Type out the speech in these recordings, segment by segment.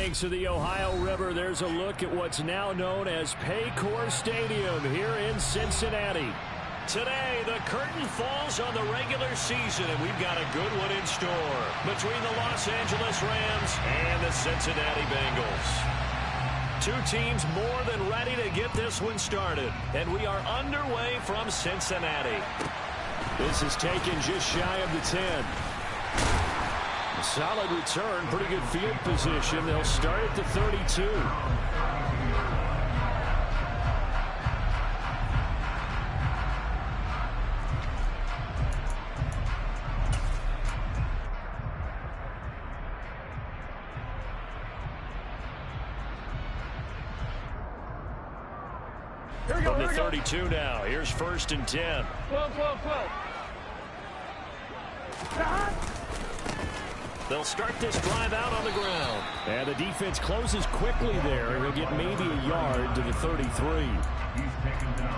banks of the Ohio River, there's a look at what's now known as Paycor Stadium here in Cincinnati. Today, the curtain falls on the regular season, and we've got a good one in store between the Los Angeles Rams and the Cincinnati Bengals. Two teams more than ready to get this one started, and we are underway from Cincinnati. This is taken just shy of the 10. A solid return, pretty good field position. They'll start at the 32. From the 32 now, here's 1st and 10. 12. They'll start this drive out on the ground. And the defense closes quickly there. He'll get maybe a yard to the 33.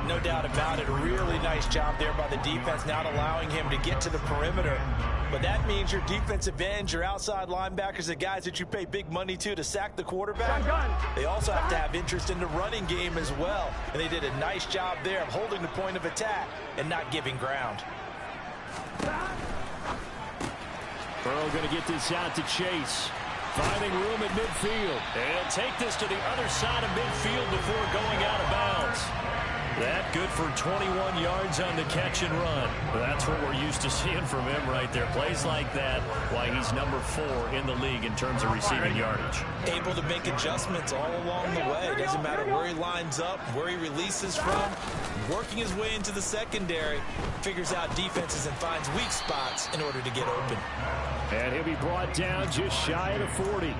No doubt about it. A really nice job there by the defense, not allowing him to get to the perimeter. But that means your defensive ends, your outside linebackers, the guys that you pay big money to sack the quarterback, they also have to have interest in the running game as well. And they did a nice job there of holding the point of attack and not giving ground. Burrow going to get this out to Chase. Finding room at midfield. And he'll take this to the other side of midfield before going out of bounds. That good for 21 yards on the catch and run. That's what we're used to seeing from him right there. Plays like that, why he's number 4 in the league in terms of receiving yardage. Able to make adjustments all along the way. Doesn't matter where he lines up, where he releases from. Working his way into the secondary. Figures out defenses and finds weak spots in order to get open. And he'll be brought down just shy of the 40.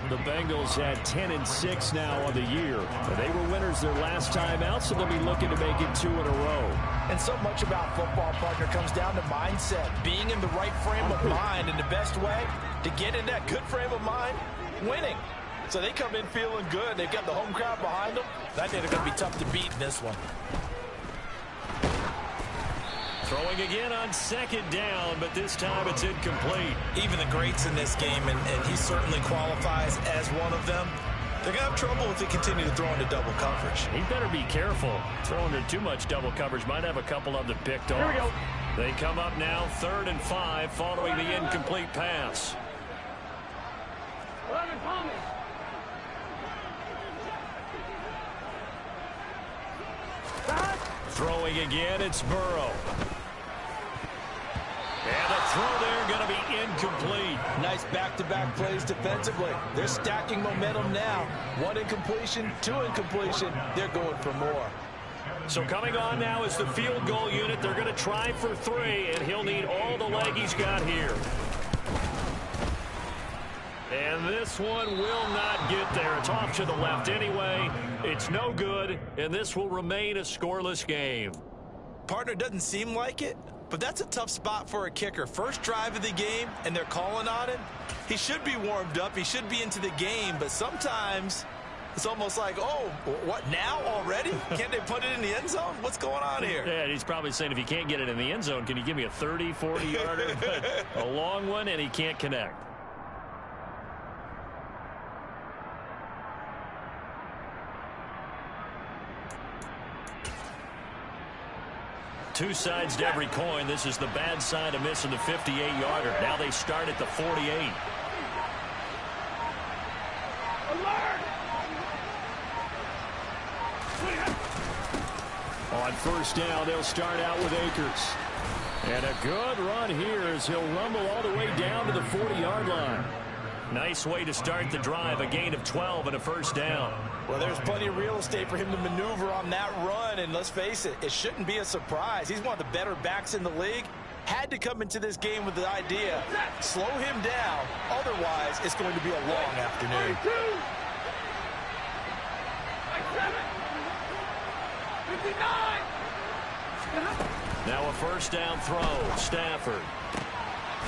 The Bengals had 10-6 now on the year. They were winners their last time out, so they'll be looking to make it 2 in a row. And so much about football, partner, comes down to mindset. Being in the right frame of mind, and the best way to get in that good frame of mind, winning. So they come in feeling good. They've got the home crowd behind them. I think they're going to be tough to beat in this one. Throwing again on 2nd down, but this time it's incomplete. Even the greats in this game, and he certainly qualifies as one of them, they're going to have trouble if they continue to throw into double coverage. He better be careful. Throwing into too much double coverage might have a couple of them picked off. Here we go. They come up now 3rd and 5 following the incomplete pass. 11, Thomas. Throwing again, it's Burrow. And the throw there going to be incomplete. Nice back-to-back plays defensively. They're stacking momentum now. 1 incompletion, 2 incompletion. They're going for more. So coming on now is the field goal unit. They're going to try for 3, and he'll need all the leg he's got here. And this one will not get there. It's off to the left anyway. It's no good, and this will remain a scoreless game. Partner, doesn't seem like it, but that's a tough spot for a kicker. First drive of the game, and they're calling on him. He should be warmed up. He should be into the game, but sometimes it's almost like, oh, what, now already? Can't they put it in the end zone? What's going on here? Yeah, he's probably saying, if you can't get it in the end zone, can you give me a 30, 40-yarder? A long one, and he can't connect. Two sides to every coin. This is the bad side of missing the 58-yarder. Now they start at the 48. Alert! On 1st down, they'll start out with Akers. And a good run here as he'll rumble all the way down to the 40-yard line. Nice way to start the drive, a gain of 12 and a 1st down. Well, there's plenty of real estate for him to maneuver on that run, and let's face it, it shouldn't be a surprise. He's one of the better backs in the league. Had to come into this game with the idea, slow him down, otherwise it's going to be a long afternoon. 32. 59. Now a 1st down throw, Stafford.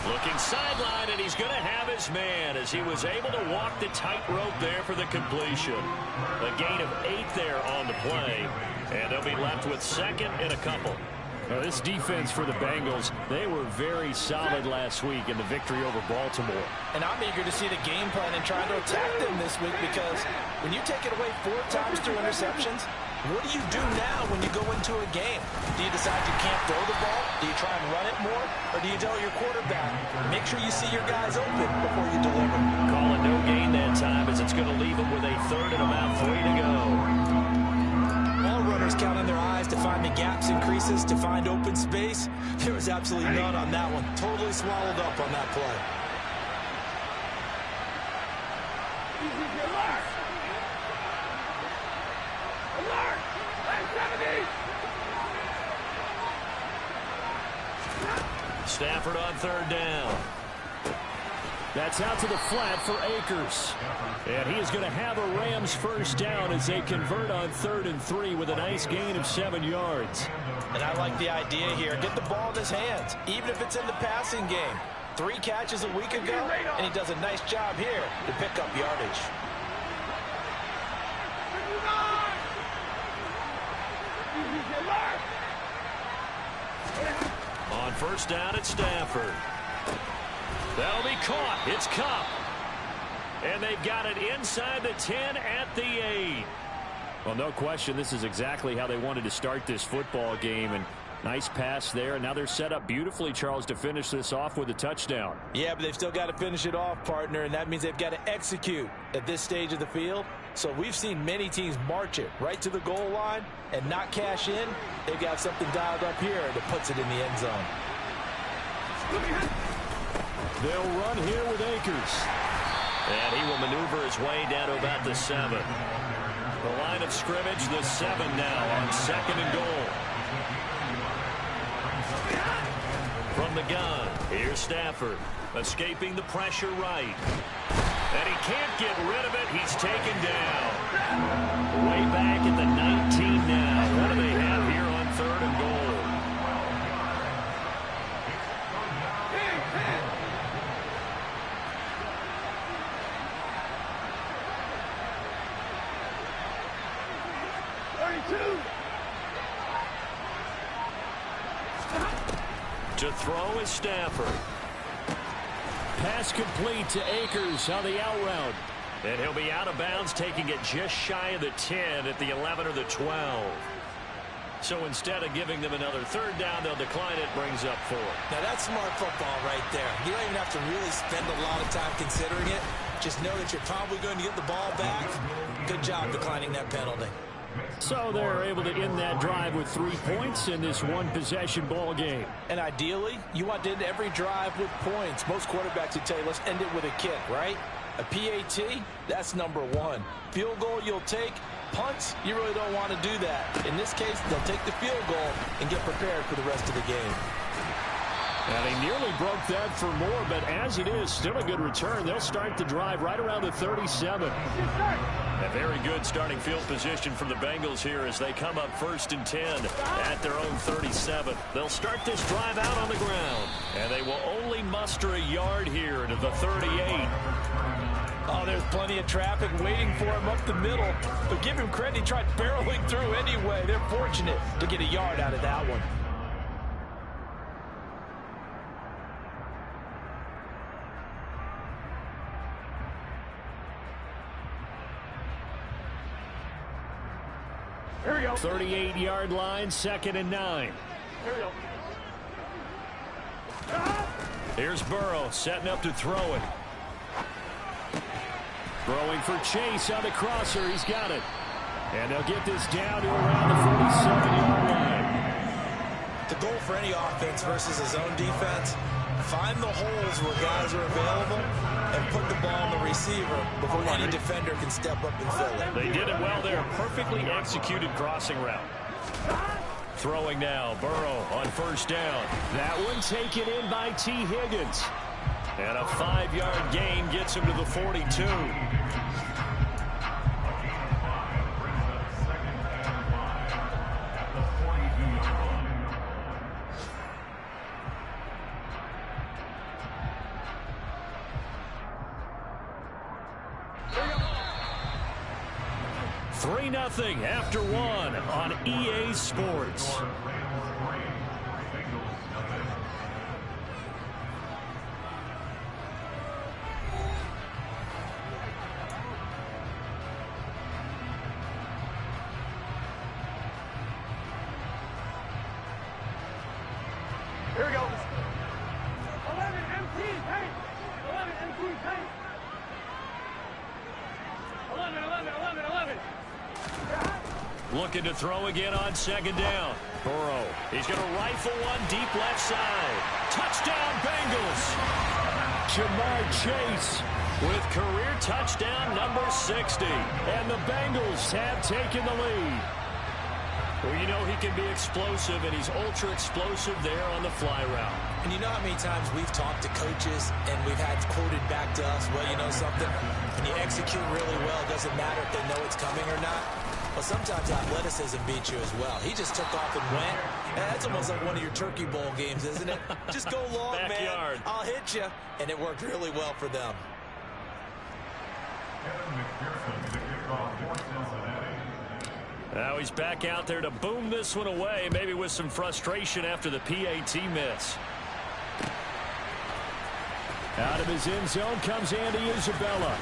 Looking sideline, and he's going to have his man as he was able to walk the tightrope there for the completion. A gain of 8 there on the play, and they'll be left with 2nd and a couple. Well, this defense for the Bengals, they were very solid last week in the victory over Baltimore. And I'm eager to see the game plan and trying to attack them this week, because when you take it away 4 times through interceptions, what do you do now when you go into a game? Do you decide you can't throw the ball? Do you try and run it more? Or do you tell your quarterback, make sure you see your guys open before you deliver? Call it no gain that time, as it's going to leave them with a third and about 3 to go. All runners count on their eyes to find the gaps and creases, to find open space. There was absolutely none on that one. Totally swallowed up on that play. Alert! Alert! Stafford on 3rd down. That's out to the flat for Akers. And he is going to have a Rams first down as they convert on 3rd and 3 with a nice gain of 7 yards. And I like the idea here. Get the ball in his hands, even if it's in the passing game. 3 catches a week ago, and he does a nice job here to pick up yardage. On 1st down, it's Stafford. That'll be caught. It's Kupp. And they've got it inside the 10 at the 8. Well, no question, this is exactly how they wanted to start this football game. And nice pass there. And now they're set up beautifully, Charles, to finish this off with a touchdown. Yeah, but they've still got to finish it off, partner. And that means they've got to execute at this stage of the field. So we've seen many teams march it right to the goal line and not cash in. They've got something dialed up here that puts it in the end zone. They'll run here with Akers. And he will maneuver his way down to about the 7. The line of scrimmage, the 7 now on 2nd and goal. From the gun, here's Stafford, escaping the pressure right. And he can't get rid of it. He's taken down. Way back at the 19 now. What do they have here on 3rd and goal? To throw is Stafford. Pass complete to Akers on the out route. And he'll be out of bounds, taking it just shy of the 10 at the 11 or the 12. So instead of giving them another 3rd down, they'll decline it, brings up 4. Now that's smart football right there. You don't even have to really spend a lot of time considering it. Just know that you're probably going to get the ball back. Good job declining that penalty. So they're able to end that drive with 3 points in this one-possession ball game. And ideally, you want to end every drive with points. Most quarterbacks would tell you, let's end it with a kick, right? A PAT, that's number 1. Field goal you'll take. Punts, you really don't want to do that. In this case, they'll take the field goal and get prepared for the rest of the game. And he nearly broke that for more, but as it is, still a good return. They'll start the drive right around the 37. A very good starting field position for the Bengals here as they come up 1st and 10 at their own 37. They'll start this drive out on the ground, and they will only muster a yard here to the 38. Oh, there's plenty of traffic waiting for him up the middle. But give him credit, he tried barreling through anyway. They're fortunate to get a yard out of that one. Here we go. 38-yard line, 2nd and 9. Here we go. Here's Burrow setting up to throw it. Throwing for Chase on the crosser. He's got it. And they'll get this down to around the 47-yard line. The goal for any offense versus his own defense, find the holes where guys are available and put the ball on the receiver before any defender can step up and fill it. They did it well there. Perfectly executed crossing route. Throwing now. Burrow on 1st down. That one taken in by T. Higgins. And a 5-yard gain gets him to the 42. Three 3-0 after 1 on EA Sports. Here we go. 11 MT paint. 11 MT paint. 11. Looking to throw again on second down. Burrow. He's going to rifle one deep left side. Touchdown, Bengals. Jamar Chase with career touchdown number 60. And the Bengals have taken the lead. Well, you know he can be explosive, and he's ultra explosive there on the fly route. And you know how many times we've talked to coaches and we've had quoted back to us, well, you know something? When you execute really well, it doesn't matter if they know it's coming or not. Well, sometimes athleticism beats you as well. He just took off and went. And that's almost like one of your Turkey Bowl games, isn't it? Just go long, Backyard. man. I'll hit you. And it worked really well for them. Now he's back out there to boom this one away, maybe with some frustration after the PAT miss. Out of his end zone comes Andy Isabella.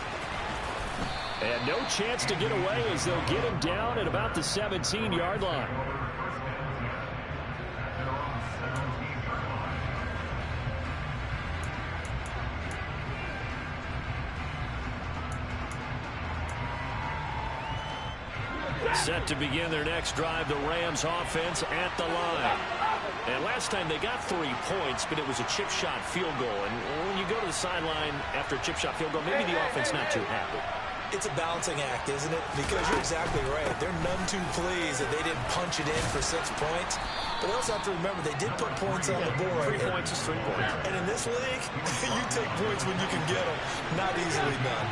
And no chance to get away as they'll get him down at about the 17-yard line. Set to begin their next drive, the Rams offense at the line. And last time they got 3 points, but it was a chip shot field goal. And when you go to the sideline after a chip shot field goal, maybe the offense not too happy. It's a balancing act, isn't it? Because you're exactly right. They're none too pleased that they didn't punch it in for 6 points. But they also have to remember they did put points on the board. 3 points is 3 points. And in this league, you take points when you can get them. Not easily done.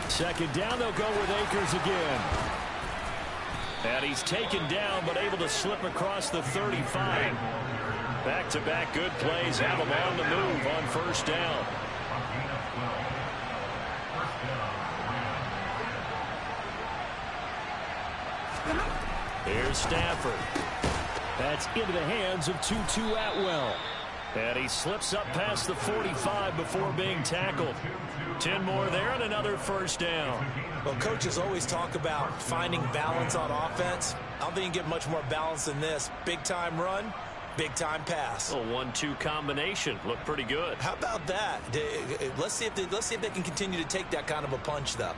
Second down, they'll go with Akers again. And he's taken down, but able to slip across the 35. Back-to-back good plays have him on the move on first down. Here's Stafford. That's into the hands of Tutu Atwell. And he slips up past the 45 before being tackled. 10 more there and another first down. Well, coaches always talk about finding balance on offense. I don't think you can get much more balance than this. Big-time run, big-time pass. A 1-2 combination. Looked pretty good. How about that? Let's see if they can continue to take that kind of a punch, though.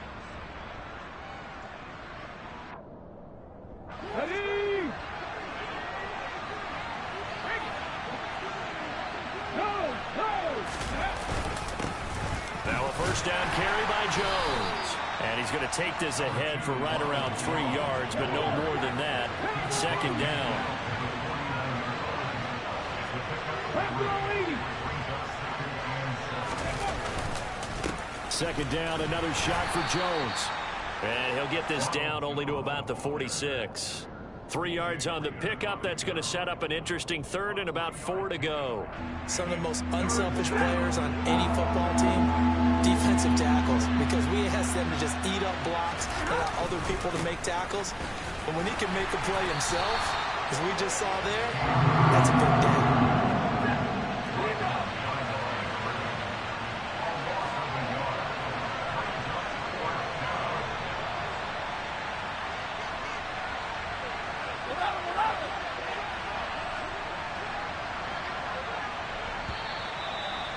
Now a first down carry by Jones. And he's going to take this ahead for right around 3 yards, but no more than that. Second down. Second down, another shot for Jones. And he'll get this down only to about the 46. 3 yards on the pickup. That's going to set up an interesting third and about 4 to go. Some of the most unselfish players on any football team, defensive tackles, because we ask them to just eat up blocks and allow other people to make tackles. But when he can make a play himself, as we just saw there, that's a big day.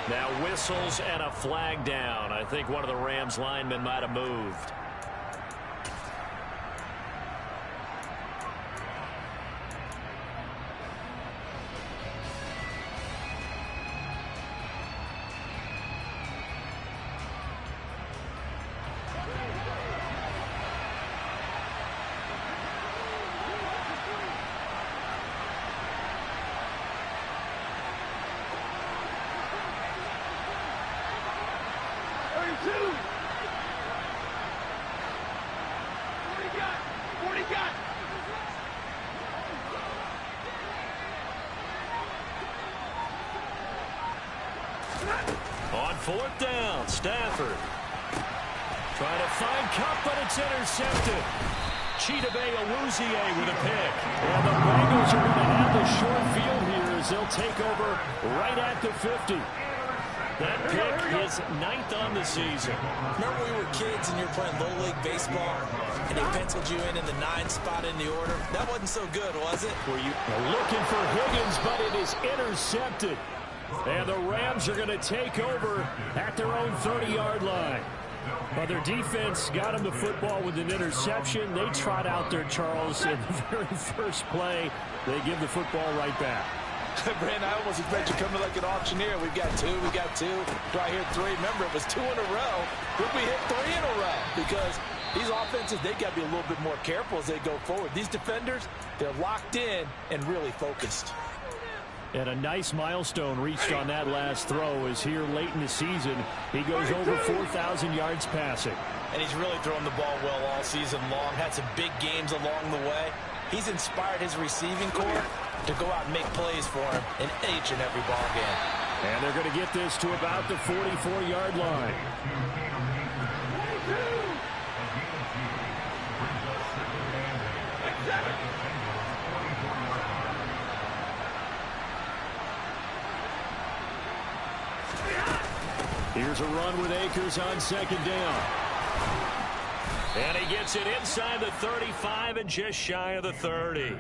Now whistles and a flag down. I think one of the Rams linemen might have moved. On fourth down, Stafford trying to find Cup, but it's intercepted. Chidobe Awuzie with a pick. And the Bengals are going to have the short field here as they'll take over right at the 50. That pick is 9th on the season. Remember we were kids and you were playing Little League baseball and they penciled you in the 9th spot in the order? That wasn't so good, was it? Were you looking for Higgins, but it is intercepted. And the Rams are going to take over at their own 30-yard line. But their defense got them the football with an interception. They trot out there, Charles, in the very first play. They give the football right back. Brandon, I almost expect you coming like an auctioneer. We've got two. Do I hear three? Remember, it was 2 in a row. Would we hit 3 in a row? Because these offenses, they got to be a little bit more careful as they go forward. These defenders, they're locked in and really focused. And a nice milestone reached on that last throw is here late in the season. He goes over 4,000 yards passing. And he's really thrown the ball well all season long. Had some big games along the way. He's inspired his receiving corps to go out and make plays for him in each and every ball game. And they're going to get this to about the 44-yard line. Here's a run with Akers on 2nd down. And he gets it inside the 35 and just shy of the 30.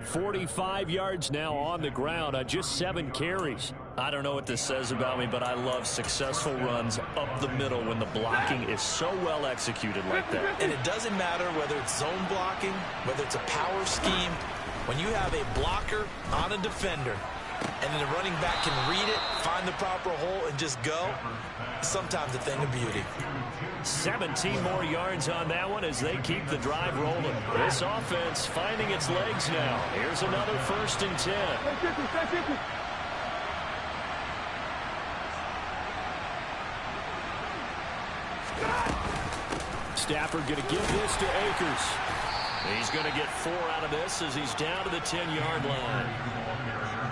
45 yards now on the ground on just 7 carries. I don't know what this says about me, but I love successful runs up the middle when the blocking is so well executed like that. And it doesn't matter whether it's zone blocking, whether it's a power scheme. When you have a blocker on a defender, and then the running back can read it, find the proper hole, and just go, sometimes a thing of beauty. 17 more yards on that one as they keep the drive rolling. This offense finding its legs now. Here's another 1st and 10. Stafford going to give this to Akers. He's going to get 4 out of this as he's down to the 10-yard line.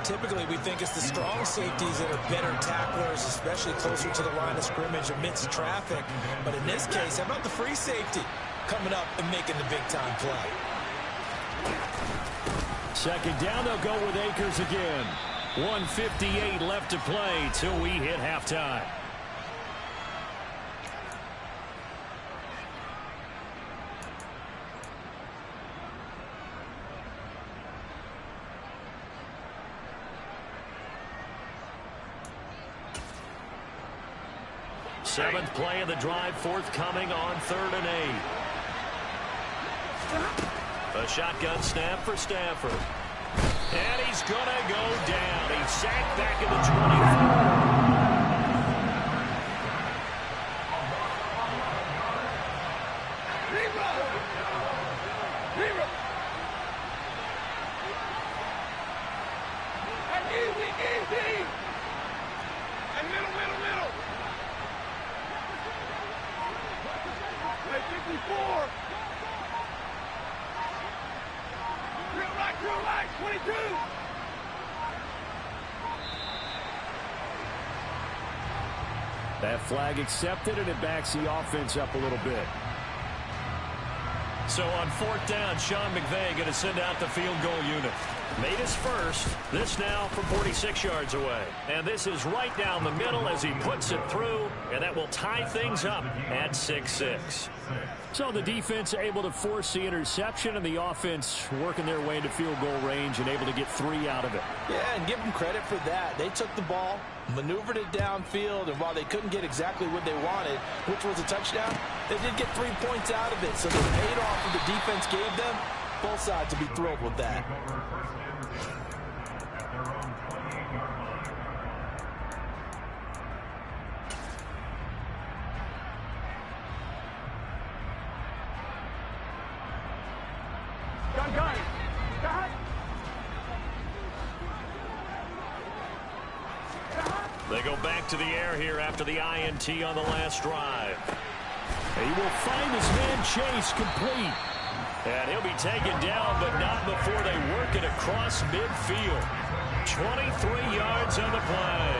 Typically, we think it's the strong safeties that are better tacklers, especially closer to the line of scrimmage amidst traffic. But in this case, how about the free safety coming up and making the big-time play? 2nd down, they'll go with Akers again. 1:58 left to play till we hit halftime. Seventh play of the drive forthcoming on 3rd and 8. A shotgun snap for Stafford. And he's going to go down. He's sacked back at the 24. Easy. And middle. 54. Drill right, 22. That flag accepted, and it backs the offense up a little bit. So on 4th down, Sean McVay going to send out the field goal unit. Made his first. This now from 46 yards away. And this is right down the middle as he puts it through, and that will tie things up at 6-6. So the defense able to force the interception, and the offense working their way into field goal range and able to get 3 out of it. Yeah, and give them credit for that. They took the ball, maneuvered it downfield, and while they couldn't get exactly what they wanted, which was a touchdown, they did get 3 points out of it. So they paid off what the defense gave them. Both sides will be thrilled with that. They go back to the air here after the INT on the last drive. He will find his man Chase complete. And he'll be taken down, but not before they work it across midfield. 23 yards on the play.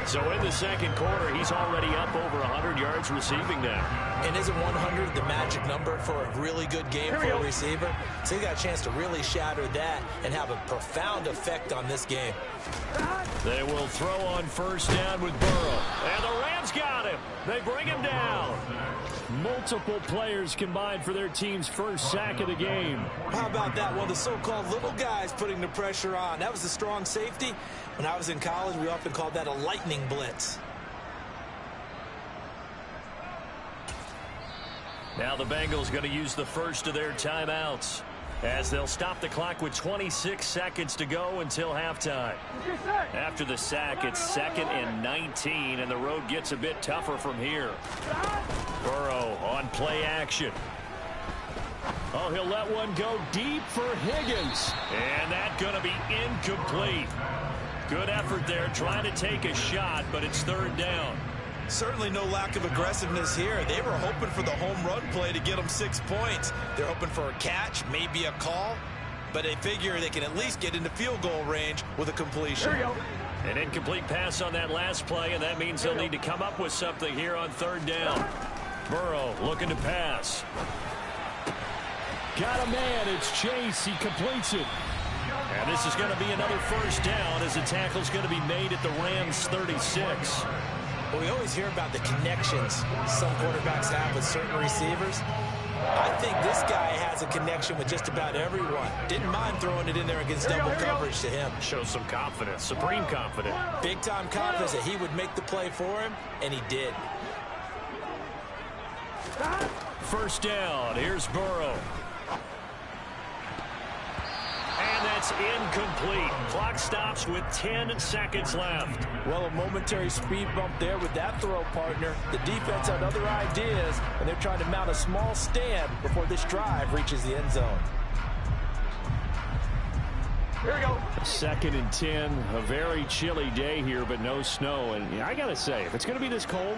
So in the second quarter, he's already up over 100 yards receiving now. And isn't 100 the magic number for a really good game for a receiver? So he got a chance to really shatter that and have a profound effect on this game. They will throw on first down with Burrow. And the Rams got him. They bring him down. Multiple players combined for their team's first sack of the game. How about that? One of the so-called little guys putting the pressure on. That was a strong safety. When I was in college, we often called that a lightning blitz. Now the Bengals going to use the first of their timeouts as they'll stop the clock with 26 seconds to go until halftime. After the sack, it's 2nd and 19, and the road gets a bit tougher from here. Burrow on play action. Oh, he'll let one go deep for Higgins. And that's going to be incomplete. Good effort there trying to take a shot, but it's 3rd down. Certainly no lack of aggressiveness here. They were hoping for the home run play to get them 6 points. They're hoping for a catch, maybe a call, but they figure they can at least get into field goal range with a completion. An incomplete pass on that last play, and that means they'll need to come up with something here on 3rd down. Burrow looking to pass. Got a man. It's Chase. He completes it. And this is going to be another first down as the tackle's going to be made at the Rams' 36. Well, we always hear about the connections some quarterbacks have with certain receivers. I think this guy has a connection with just about everyone. Didn't mind throwing it in there against double coverage to him. Shows some confidence, supreme confidence. Big-time confidence that he would make the play for him, and he did. First down. Here's Burrow. And that's incomplete. Clock stops with 10 seconds left. Well, a momentary speed bump there with that throw, partner. The defense had other ideas, and they're trying to mount a small stand before this drive reaches the end zone. Here we go. 2nd and 10. A very chilly day here, but no snow. And I got to say, if it's going to be this cold,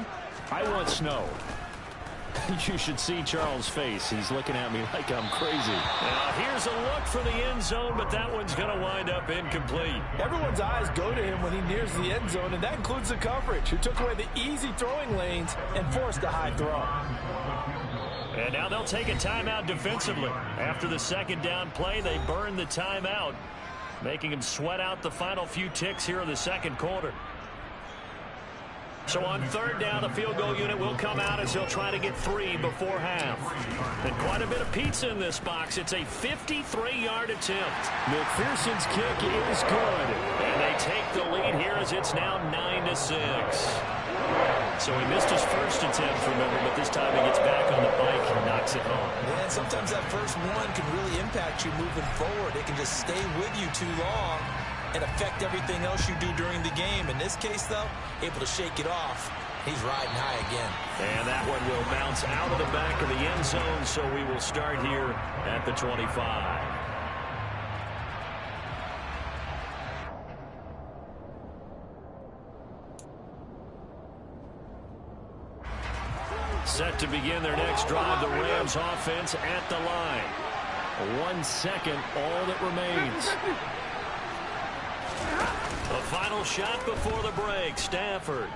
I want snow. You should see Charles' face. He's looking at me like I'm crazy. Now, here's a look for the end zone, but that one's going to wind up incomplete. Everyone's eyes go to him when he nears the end zone, and that includes the coverage, who took away the easy throwing lanes and forced a high throw. And now they'll take a timeout defensively. After the 2nd down play, they burn the timeout, making him sweat out the final few ticks here in the 2nd quarter. So on 3rd down, the field goal unit will come out as he'll try to get 3 before half. And quite a bit of pizza in this box. It's a 53-yard attempt. McPherson's kick is good. And they take the lead here as it's now 9-6. So he missed his first attempt, remember, but this time he gets back on the bike and knocks it home. Man, sometimes that first one can really impact you moving forward. It can just stay with you too long and affect everything else you do during the game. In this case, though, able to shake it off. He's riding high again. And that one will bounce out of the back of the end zone, so we will start here at the 25. Set to begin their next drive, the Rams offense at the line. 1 second, all that remains. The final shot before the break, Stafford.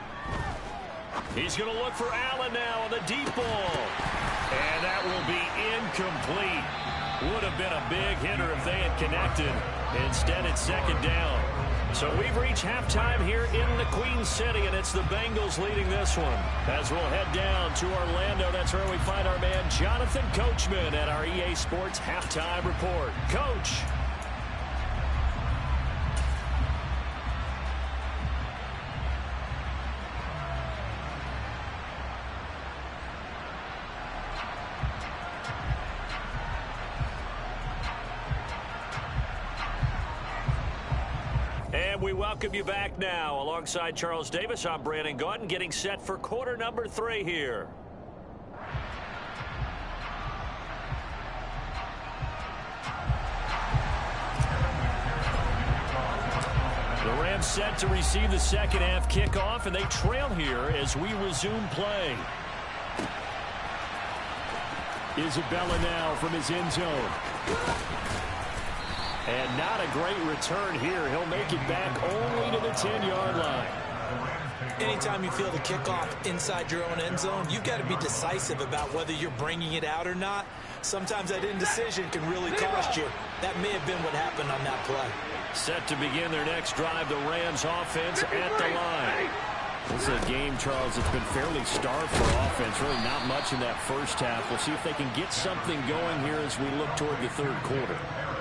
He's going to look for Allen now on the deep ball. And that will be incomplete. Would have been a big hitter if they had connected. Instead, it's 2nd down. So we've reached halftime here in the Queen City, and it's the Bengals leading this one. As we'll head down to Orlando, that's where we find our man Jonathan Coachman at our EA Sports Halftime Report. Coach. And we welcome you back now. Alongside Charles Davis, I'm Brandon Gaudin, getting set for quarter number 3 here. The Rams set to receive the second half kickoff, and they trail here as we resume play. Isabella now from his end zone. And not a great return here. He'll make it back only to the 10-yard line. Anytime you feel the kickoff inside your own end zone, you've got to be decisive about whether you're bringing it out or not. Sometimes that indecision can really cost you. That may have been what happened on that play. Set to begin their next drive, the Rams offense at the line. This is a game, Charles, that's been fairly starved for offense. Really not much in that first half. We'll see if they can get something going here as we look toward the third quarter.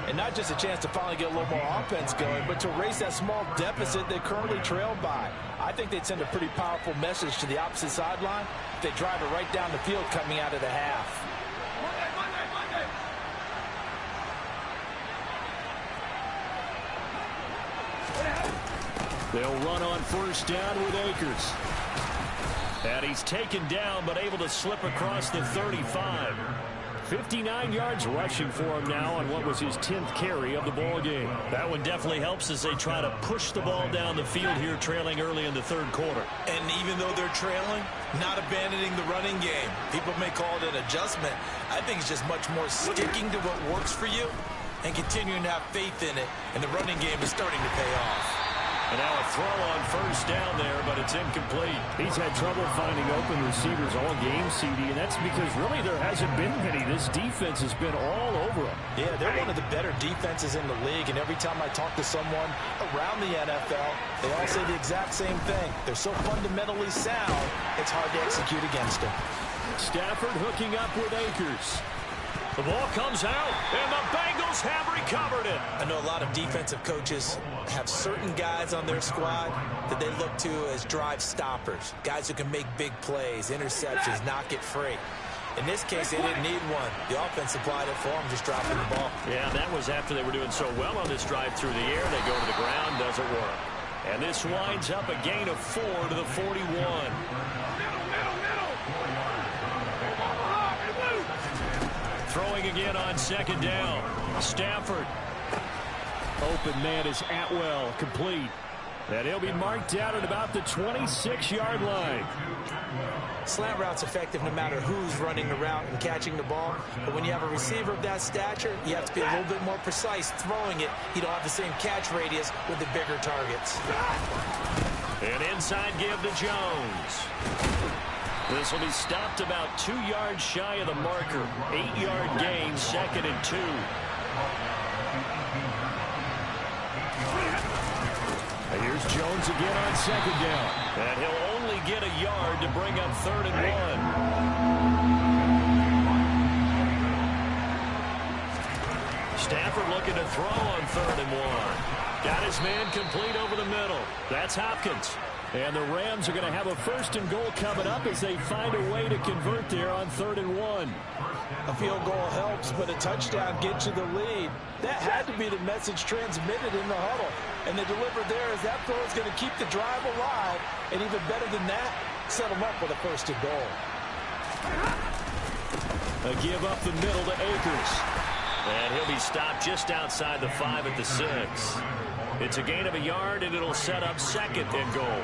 And not just a chance to finally get a little more offense going, but to erase that small deficit they currently trailed by. I think they'd send a pretty powerful message to the opposite sideline if they drive it right down the field coming out of the half. They'll run on first down with Akers. And he's taken down, but able to slip across the 35. 59 yards rushing for him now on what was his 10th carry of the ball game. That one definitely helps as they try to push the ball down the field here, trailing early in the third quarter. And even though they're trailing, not abandoning the running game. People may call it an adjustment. I think it's just much more sticking to what works for you and continuing to have faith in it. And the running game is starting to pay off. And now a throw on first down there, but it's incomplete. He's had trouble finding open receivers all game, CD, and that's because really there hasn't been many. This defense has been all over them. Yeah, they're one of the better defenses in the league, and every time I talk to someone around the NFL, they all say the exact same thing. They're so fundamentally sound, it's hard to execute against them. Stafford hooking up with Akers. The ball comes out, and the Bengals have recovered it. I know a lot of defensive coaches have certain guys on their squad that they look to as drive stoppers, guys who can make big plays, interceptions, knock it free. In this case, they didn't need one. The offense supplied it for them, just dropping the ball. Yeah, that was after they were doing so well on this drive through the air. They go to the ground, doesn't work. And this winds up a gain of 4 to the 41. Throwing again on second down. Stafford. Open man is Atwell, complete. And he'll be marked out at about the 26-yard line. Slant route's effective no matter who's running the route and catching the ball. But when you have a receiver of that stature, you have to be a little bit more precise throwing it. You don't have the same catch radius with the bigger targets. And inside give to Jones. This will be stopped about 2 yards shy of the marker. 8-yard gain, 2nd and 2. And here's Jones again on second down. And he'll only get a yard to bring up 3rd and 1. Stafford looking to throw on 3rd and 1. Got his man complete over the middle. That's Hopkins. And the Rams are going to have a 1st and goal coming up as they find a way to convert there on 3rd and 1. A field goal helps, but a touchdown gets you the lead. That had to be the message transmitted in the huddle. And they delivered there as that throw is going to keep the drive alive. And even better than that, set them up with a 1st and goal. A give up the middle to Akers. And he'll be stopped just outside the 5 at the 6. It's a gain of a yard, and it'll set up 2nd and goal.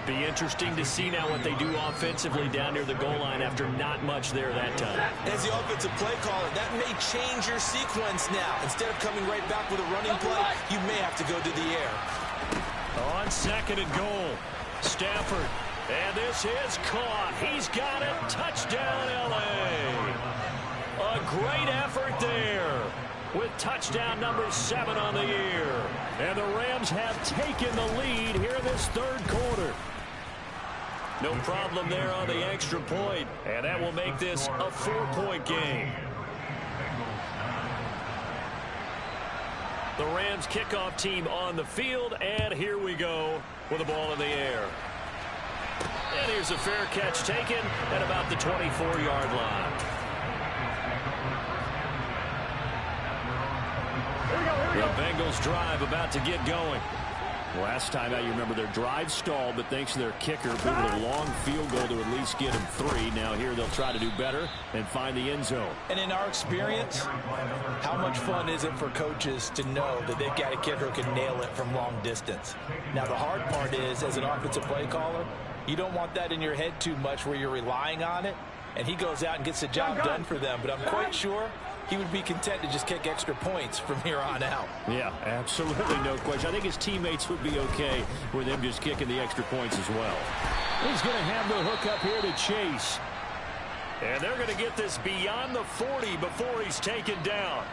Be interesting to see now what they do offensively down near the goal line after not much there that time. As the offensive play caller, that may change your sequence now. Instead of coming right back with a running play, you may have to go to the air. On 2nd and goal, Stafford. And this is caught. He's got it. Touchdown, L.A. A great effort there, with touchdown number 7 on the year. And the Rams have taken the lead here in this 3rd quarter. No problem there on the extra point, and that will make this a 4-point game. The Rams kickoff team on the field, and here we go with the ball in the air. And here's a fair catch taken at about the 24-yard line. The Bengals drive about to get going. Last time out, you remember their drive stalled, but thanks to their kicker, put a long field goal to at least get them 3. Now here they'll try to do better and find the end zone. And in our experience, how much fun is it for coaches to know that they've got a kicker who can nail it from long distance? Now the hard part is, as an offensive play caller, you don't want that in your head too much where you're relying on it. And he goes out and gets the job done for them. But I'm quite sure he would be content to just kick extra points from here on out. Yeah, absolutely no question. I think his teammates would be okay with him just kicking the extra points as well. He's going to have the hook up here to Chase. And they're going to get this beyond the 40 before he's taken down.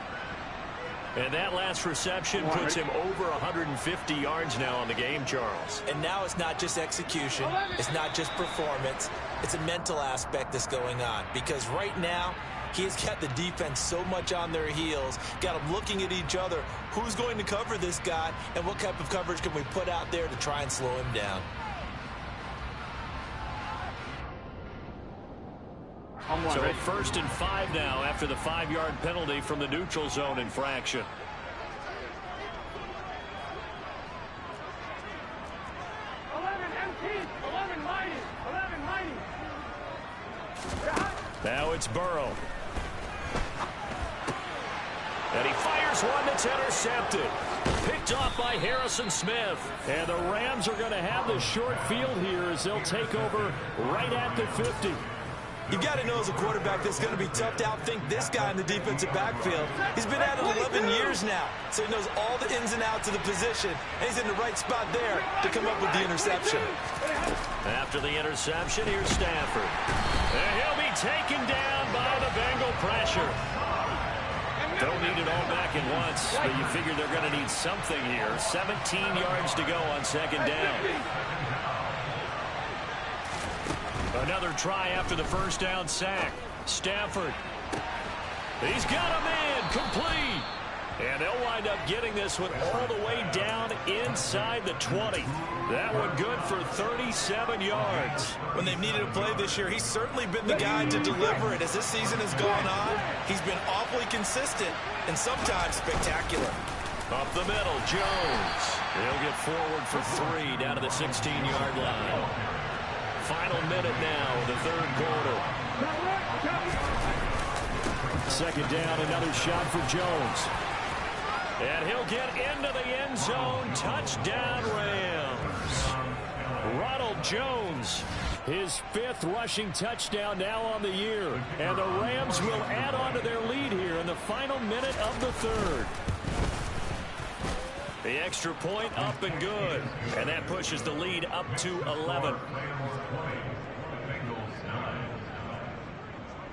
And that last reception puts him over 150 yards now on the game, Charles. And now it's not just execution. It's not just performance. It's a mental aspect that's going on. Because right now, he has got the defense so much on their heels, got them looking at each other. Who's going to cover this guy, and what type of coverage can we put out there to try and slow him down? So 1st and 5 now after the 5-yard penalty from the neutral zone infraction. Now it's Burrow. And he fires one that's intercepted. Picked off by Harrison Smith. And the Rams are going to have the short field here as they'll take over right at the 50. You've got to know as a quarterback that's going to be tough to outthink this guy in the defensive backfield. He's been at it 11 years now, so he knows all the ins and outs of the position, and he's in the right spot there to come up with the interception. After the interception, here's Stafford. And he'll be taken down by the Bengal pressure. Don't need it all back at once, but you figure they're going to need something here. 17 yards to go on 2nd down. Another try after the 1st down sack. Stafford. He's got a man complete. And they'll wind up getting this one all the way down inside the 20. That one good for 37 yards. When they've needed a play this year, he's certainly been the guy to deliver it. As this season has gone on, he's been awfully consistent and sometimes spectacular. Up the middle, Jones. He'll get forward for 3 down to the 16-yard line. Final minute now, the 3rd quarter. 2nd down, another shot for Jones. And he'll get into the end zone. Touchdown, Rams. Ronald Jones, his 5th rushing touchdown now on the year. And the Rams will add on to their lead here in the final minute of the 3rd. The extra point up and good. And that pushes the lead up to 11.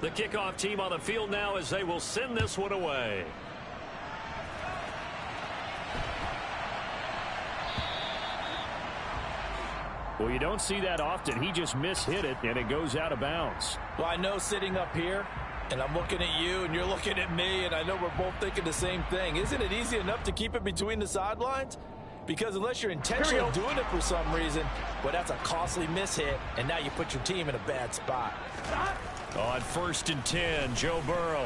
The kickoff team on the field now as they will send this one away. Well, you don't see that often. He just mishit it, and it goes out of bounds. Well, I know sitting up here, and I'm looking at you, and you're looking at me, and I know we're both thinking the same thing. Isn't it easy enough to keep it between the sidelines? Because unless you're intentionally doing it for some reason, well, that's a costly mishit, and now you put your team in a bad spot. On 1st and 10, Joe Burrow.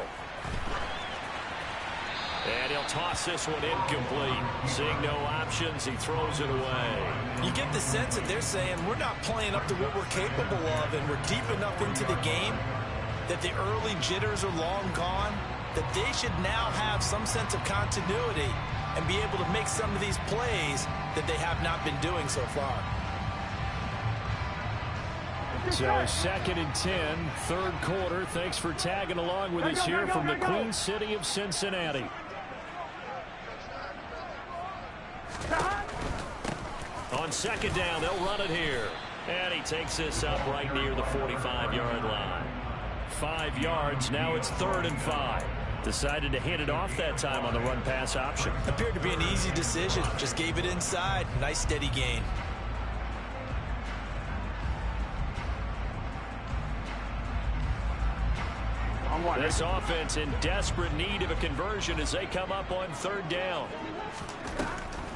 And he'll toss this one incomplete. Seeing no options, he throws it away. You get the sense that they're saying we're not playing up to what we're capable of, and we're deep enough into the game that the early jitters are long gone, that they should now have some sense of continuity and be able to make some of these plays that they have not been doing so far. So 2nd and 10, 3rd quarter. Thanks for tagging along with us here from the Queen City of Cincinnati. On 2nd down, they'll run it here. And he takes this up right near the 45-yard line. 5 yards, now it's 3rd and 5. Decided to hand it off that time on the run-pass option. Appeared to be an easy decision. Just gave it inside. Nice steady gain. This offense in desperate need of a conversion as they come up on 3rd down.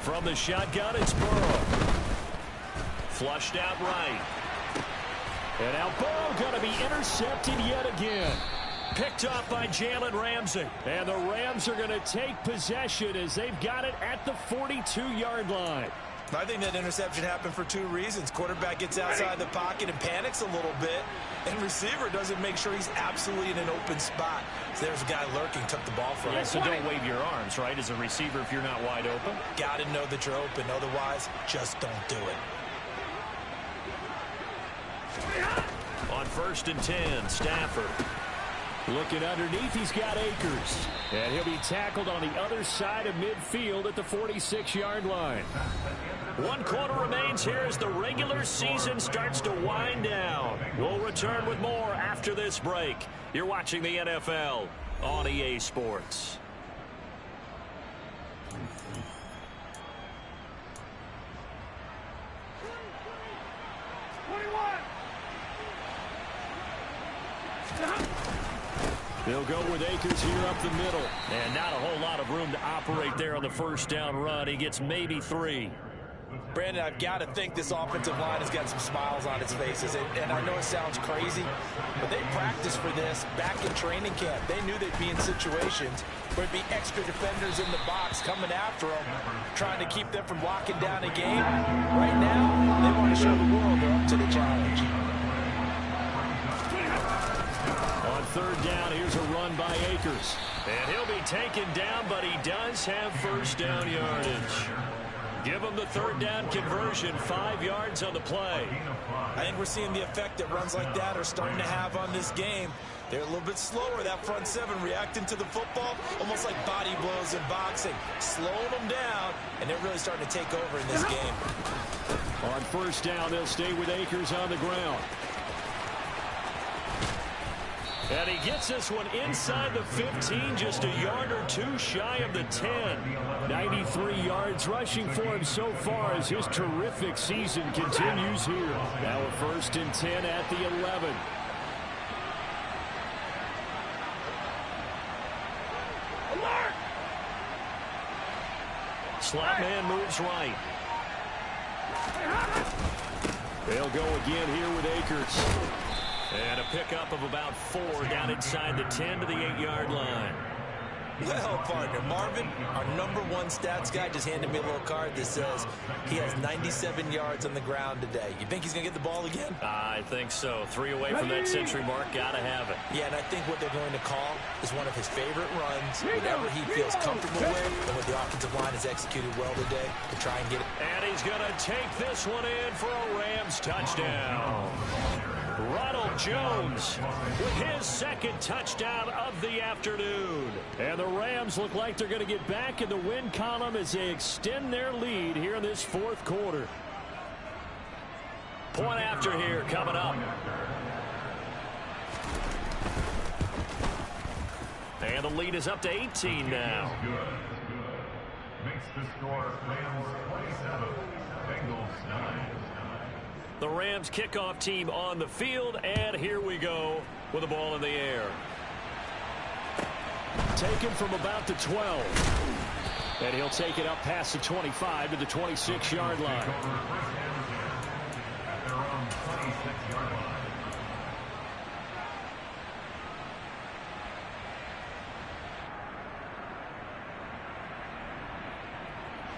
From the shotgun, it's Burrow. Flushed out right. And now Burrow going to be intercepted yet again. Picked off by Jalen Ramsey. And the Rams are going to take possession as they've got it at the 42-yard line. I think that interception happened for 2 reasons. Quarterback gets outside the pocket and panics a little bit, and receiver doesn't make sure he's absolutely in an open spot. So there's a guy lurking, took the ball from him. Yeah, so don't wave your arms, right, as a receiver if you're not wide open. Got to know that you're open. Otherwise, just don't do it. On 1st and 10, Stafford. Looking underneath, he's got Akers. And he'll be tackled on the other side of midfield at the 46-yard line. 1 quarter remains here as the regular season starts to wind down. We'll return with more after this break. You're watching the NFL on EA Sports. They'll go with Akers here up the middle. And not a whole lot of room to operate there on the first down run. He gets maybe 3. Brandon, I've got to think this offensive line has got some smiles on its faces. And I know it sounds crazy, but they practiced for this back in training camp. They knew they'd be in situations where there'd be extra defenders in the box coming after them, trying to keep them from locking down a game. Right now, they want to show the world they're up to the challenge. On 3rd down, here's a run by Akers. And he'll be taken down, but he does have first down yardage. Give him the 3rd down conversion, 5 yards on the play. I think we're seeing the effect that runs like that are starting to have on this game. They're a little bit slower, that front 7, reacting to the football, almost like body blows in boxing, slowing them down, and they're really starting to take over in this game. On 1st down, they'll stay with Akers on the ground. And he gets this one inside the 15, just a yard or 2 shy of the 10. 93 yards rushing for him so far as his terrific season continues here. Now a 1st and 10 at the 11. Alert! Slot man moves right. They'll go again here with Akers. And a pickup of about 4 down inside the 10 to the 8-yard line. Well, partner, Marvin, our #1 stats guy, just handed me a little card that says he has 97 yards on the ground today. You think he's going to get the ball again? I think so. 3 away from that century mark. Got to have it. Yeah, and I think what they're going to call is one of his favorite runs, whatever he feels comfortable with, and what the offensive line has executed well today to try and get it. And he's going to take this one in for a Rams touchdown. Ronald Jones with his 2nd touchdown of the afternoon. And the Rams look like they're going to get back in the win column as they extend their lead here in this 4th quarter. Point after here coming up. And the lead is up to 18 now. Makes the score Rams 27, Bengals 9. The Rams kickoff team on the field, and here we go with the ball in the air. Taken from about the 12. And he'll take it up past the 25 to the 26-yard line.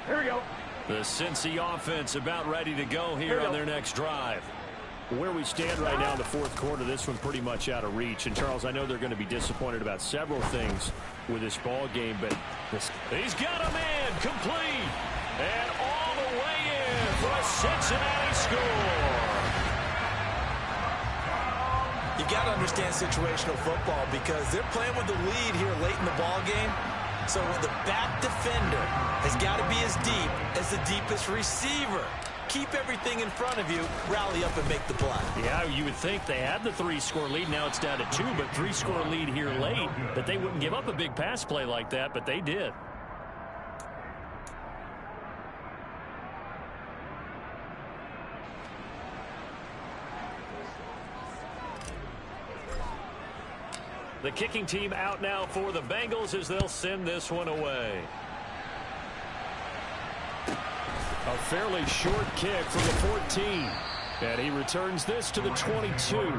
Here we go. The Cincy offense about ready to go here on their next drive. Where we stand right now in the 4th quarter, this one pretty much out of reach. And, Charles, I know they're going to be disappointed about several things with this ball game, but he's got a man complete. And all the way in for a Cincinnati score. You got to understand situational football because they're playing with the lead here late in the ball game. So the back defender has got to be as deep as the deepest receiver. Keep everything in front of you, rally up and make the play. Yeah, you would think they had the 3-score lead. Now it's down to 2, but 3-score lead here late. That they wouldn't give up a big pass play like that, but they did. The kicking team out now for the Bengals as they'll send this one away. A fairly short kick from the 14. And he returns this to the 22.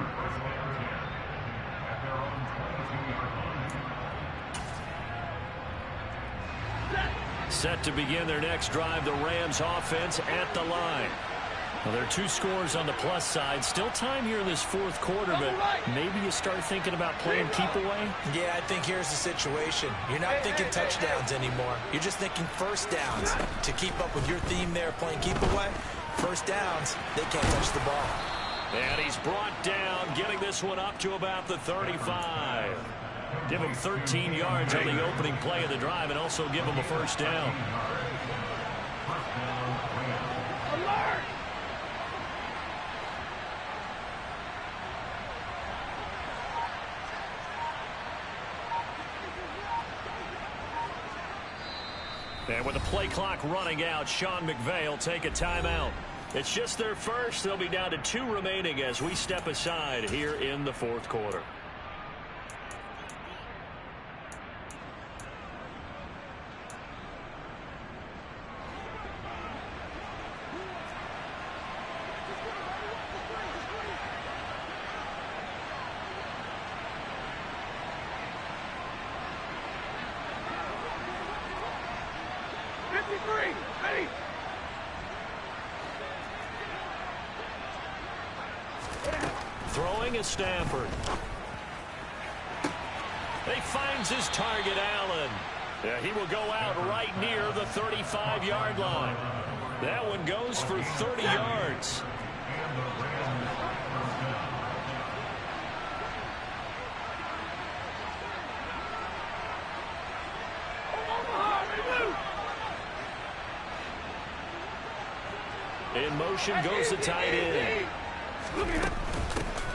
Set to begin their next drive, the Rams offense at the line. Well, there are 2 scores on the plus side. Still time here in this 4th quarter, but maybe you start thinking about playing keep away? Yeah, I think here's the situation. You're not thinking touchdowns anymore. You're just thinking first downs. To keep up with your theme there, playing keep away, first downs, they can't touch the ball. And he's brought down, getting this one up to about the 35. Give him 13 yards on the opening play of the drive and also give him a first down. Alert! And with the play clock running out, Sean McVay will take a timeout. It's just their first. They'll be down to 2 remaining as we step aside here in the fourth quarter. Ready? Throwing is Stafford. He finds his target, Allen. Yeah, he will go out right near the 35-yard line. That one goes for 30 yards. In motion goes the tight end.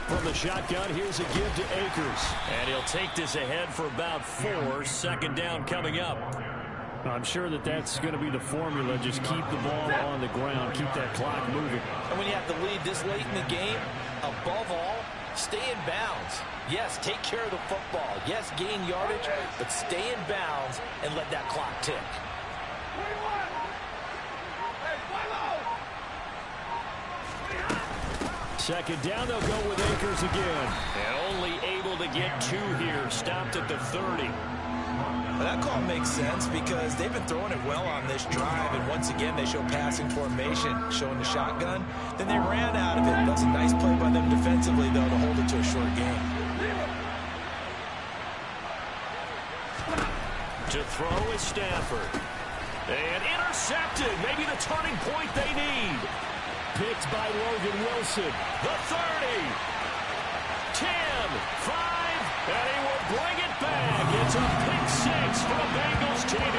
From the shotgun, here's a give to Akers. And he'll take this ahead for about 4. Second down coming up. I'm sure that's going to be the formula. Just keep the ball on the ground. Keep that clock moving. And when you have the lead this late in the game, above all, stay in bounds. Yes, take care of the football. Yes, gain yardage, but stay in bounds and let that clock tick. Second down, they'll go with Akers again. And only able to get 2 here. Stopped at the 30. Well, that call makes sense because they've been throwing it well on this drive, and once again they show passing formation, showing the shotgun. Then they ran out of it. That's a nice play by them defensively, though, to hold it to a short game. To throw is Stafford. And intercepted. Maybe the turning point they need. Picked by Logan Wilson. The 30. 10. 5. And he will bring it back. It's a pick 6 for the Bengals TD.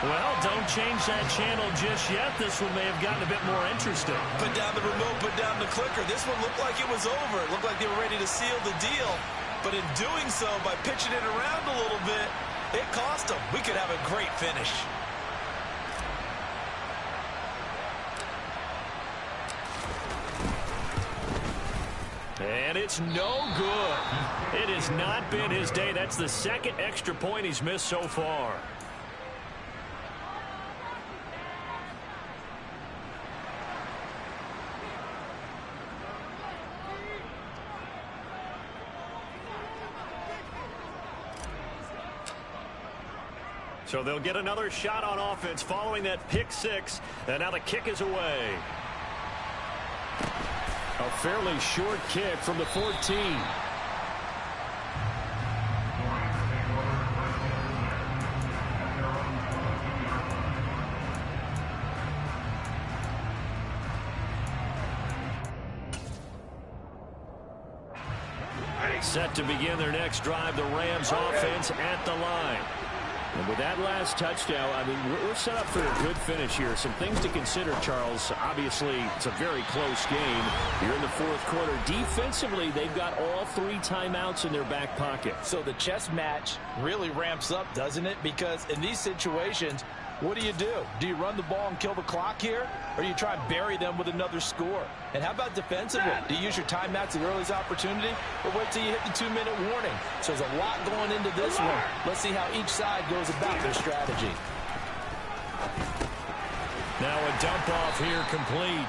Well, don't change that channel just yet. This one may have gotten a bit more interesting. Put down the remote, put down the clicker. This one looked like it was over. It looked like they were ready to seal the deal. But in doing so, by pitching it around a little bit, it cost them. We could have a great finish. And it's no good. It has not been his day. That's the second extra point he's missed so far. So they'll get another shot on offense following that pick 6. And now the kick is away. A fairly short kick from the 14. Set to begin their next drive, the Rams offense at the line. And with that last touchdown, I mean, we're set up for a good finish here. Some things to consider, Charles. Obviously, it's a very close game. You're in the fourth quarter. Defensively, they've got all 3 timeouts in their back pocket. So the chess match really ramps up, doesn't it? Because in these situations, what do? Do you run the ball and kill the clock here? Or do you try and bury them with another score? And how about defensively? Do you use your timeouts at the earliest opportunity? Or wait till you hit the 2-minute warning? So there's a lot going into this one. Let's see how each side goes about their strategy. Now a dump off here complete.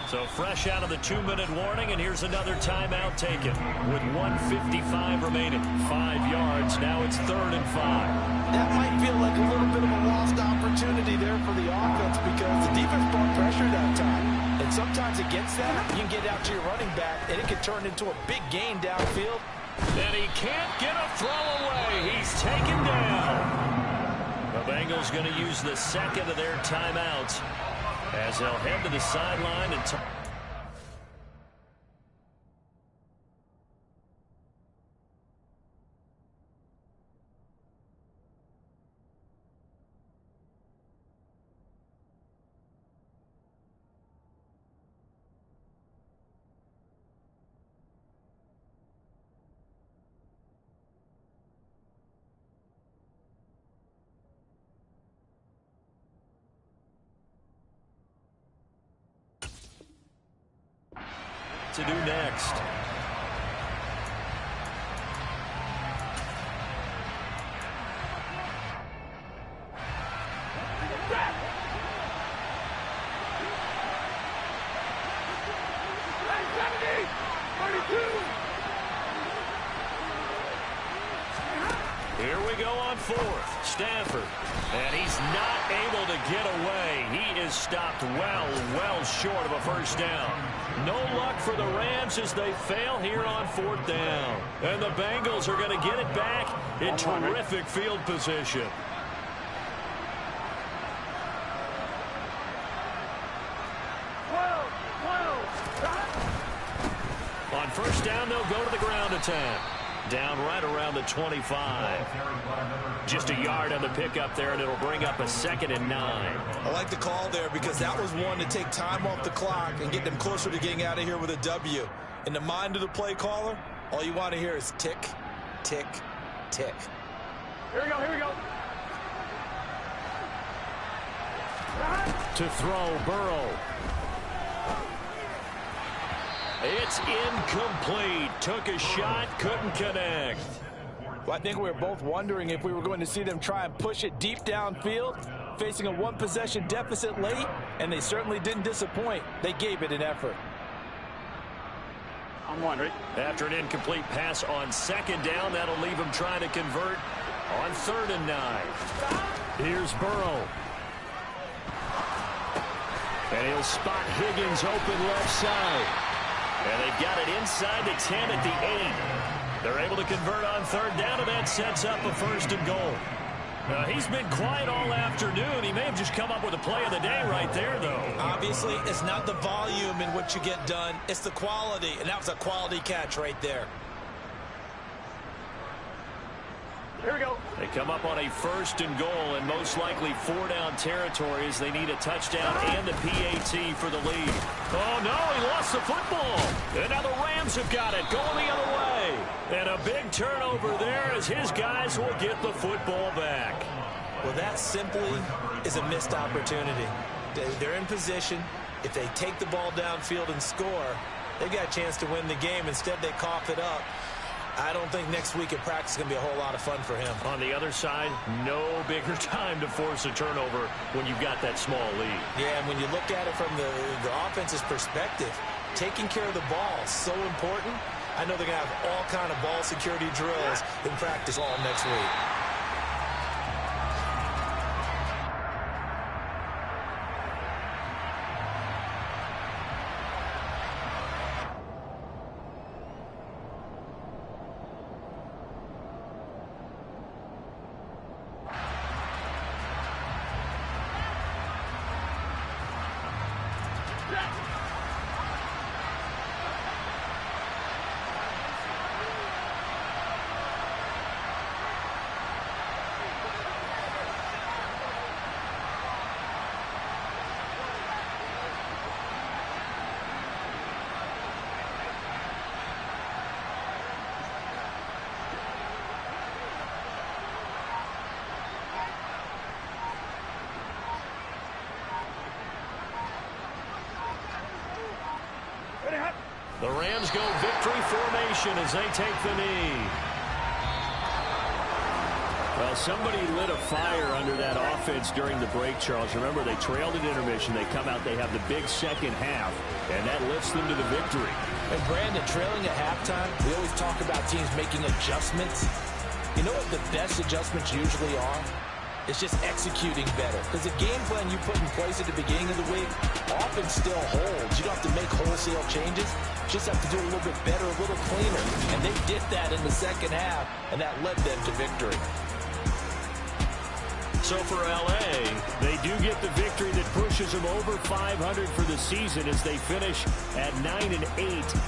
So fresh out of the 2-minute warning, and here's another timeout taken with 1:55 remaining. 5 yards. Now it's 3rd and 5. That might feel like a little bit of a lost opportunity there for the offense because the defense brought pressure that time. And sometimes against that, you can get out to your running back, and it can turn into a big gain downfield. And he can't get a throw away. He's taken down. The Bengals going to use the second of their timeouts as they'll head to the sideline and to do next. Here we go on fourth. Stafford. And he's not able to get away. He is stopped well short of a first down. No luck for the Rams as they fail here on fourth down. And the Bengals are going to get it back in terrific field position. On first down, they'll go to the ground attack. Down right around the 25. Just a yard on the pickup there, and it'll bring up a 2nd and 9. I like the call there because that was one to take time off the clock and get them closer to getting out of here with a W. In the mind of the play caller, all you want to hear is tick, tick, tick. Here we go, here we go. To throw, Burrow. It's incomplete. Took a shot, couldn't connect. Well, I think we were both wondering if we were going to see them try and push it deep downfield, facing a one-possession deficit late, and they certainly didn't disappoint. They gave it an effort. I'm wondering. After an incomplete pass on second down, that'll leave him trying to convert on 3rd and 9. Here's Burrow. And he'll spot Higgins open left side. And they've got it inside the 10 at the 8. They're able to convert on 3rd down, and that sets up a 1st and goal. He's been quiet all afternoon. He may have just come up with a play of the day right there, though. Obviously, it's not the volume in what you get done. It's the quality, and that was a quality catch right there. Here we go. They come up on a 1st and goal, and most likely 4-down territory as they need a touchdown and a PAT for the lead. Oh, no, he lost the football. And now the Rams have got it, going the other way. And a big turnover there as his guys will get the football back. Well, that simply is a missed opportunity. They're in position. If they take the ball downfield and score, they've got a chance to win the game. Instead, they cough it up. I don't think next week at practice is going to be a whole lot of fun for him. On the other side, no bigger time to force a turnover when you've got that small lead. Yeah, and when you look at it from the offense's perspective, taking care of the ball is so important. I know they're going to have all kind of ball security drills in practice all next week. The Rams go victory formation as they take the knee. Well, somebody lit a fire under that offense during the break, Charles. Remember, they trailed at intermission. They come out, they have the big second half, and that lifts them to the victory. And Brandon, trailing at halftime, we always talk about teams making adjustments. You know what the best adjustments usually are? It's just executing better. Because the game plan you put in place at the beginning of the week often still holds. You don't have to make wholesale changes. You just have to do it a little bit better, a little cleaner. And they did that in the second half, and that led them to victory. So for L.A., they do get the victory that pushes them over 500 for the season as they finish at 9-8.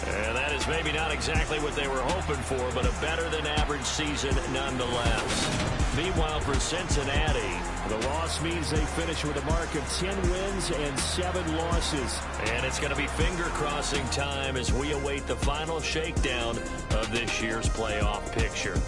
And that is maybe not exactly what they were hoping for, but a better-than-average season nonetheless. Meanwhile, for Cincinnati, the loss means they finish with a mark of 10 wins and 7 losses. And it's going to be finger-crossing time as we await the final shakedown of this year's playoff picture.